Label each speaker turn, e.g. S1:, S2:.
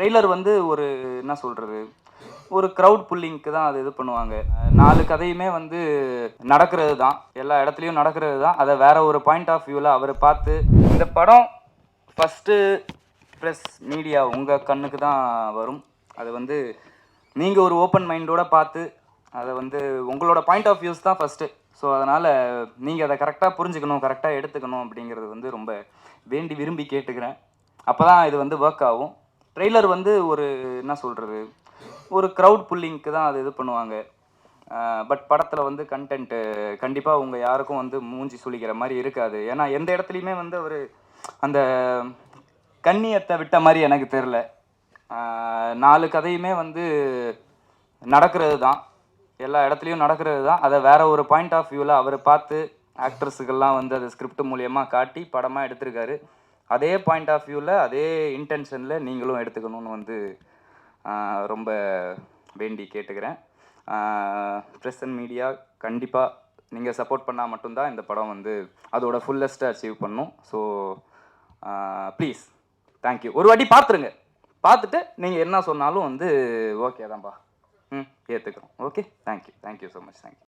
S1: Trailer வந்து ஒரு என்ன சொல்கிறது, ஒரு க்ரௌட் புல்லிங்க்கு தான் அது இது பண்ணுவாங்க. 4 கதையுமே வந்து நடக்கிறது தான், எல்லா இடத்துலையும் நடக்கிறது தான். அதை வேற ஒரு பாயிண்ட் ஆஃப் வியூவில் அவர் பார்த்து இந்த படம் ஃபஸ்ட்டு ப்ரெஸ் மீடியா உங்கள் கண்ணுக்கு தான் வரும். அது வந்து நீங்கள் ஒரு ஓப்பன் மைண்டோட பார்த்து அதை வந்து உங்களோட பாயிண்ட் ஆஃப் வியூஸ் தான் ஃபஸ்ட்டு. ஸோ அதனால் நீங்கள் அதை கரெக்டாக புரிஞ்சுக்கணும், கரெக்டாக எடுத்துக்கணும் அப்படிங்கிறது வந்து ரொம்ப வேண்டி விரும்பி கேட்டுக்கிறேன். அப்போ தான் இது வந்து ஒர்க் ஆகும். ட்ரெய்லர் வந்து ஒரு என்ன சொல்கிறது, ஒரு க்ரௌட் புல்லிங்க்கு தான் அது இது பண்ணுவாங்க. பட் படத்தில் வந்து கண்டென்ட்டு கண்டிப்பாக உங்கள் யாருக்கும் வந்து மூஞ்சி சுளிக்கிற மாதிரி இருக்காது. ஏன்னா எந்த இடத்துலையுமே வந்து அவர் அந்த கண்ணியத்தை விட்ட மாதிரி எனக்கு தெரில. 4 கதையுமே வந்து நடக்கிறது தான், எல்லா இடத்துலையும் நடக்கிறது தான். அதை வேற ஒரு பாயிண்ட் ஆஃப் வியூவில் அவர் பார்த்து ஆக்ட்ரஸுக்கெல்லாம் வந்து அது ஸ்கிரிப்ட் மூலியமாக காட்டி படமாக எடுத்திருக்காரு. அதே பாயிண்ட் ஆஃப் வியூவில் அதே இன்டென்ஷனில் நீங்களும் எடுத்துக்கணும்னு வந்து ரொம்ப வேண்டி கேட்டுக்கிறேன். ப்ரெஸ் அண்ட் மீடியா கண்டிப்பாக நீங்கள் சப்போர்ட் பண்ணால் மட்டும்தான் இந்த படம் வந்து அதோட ஃபுல்லஸ்ட்டை அச்சீவ் பண்ணும். So please, thank you. ஒரு வாட்டி பார்த்துருங்க, பார்த்துட்டு நீங்கள் என்ன சொன்னாலும் வந்து ஓகே தான்ப்பா, ஏற்றுக்கிறோம். Okay, thank you so much. Thank you.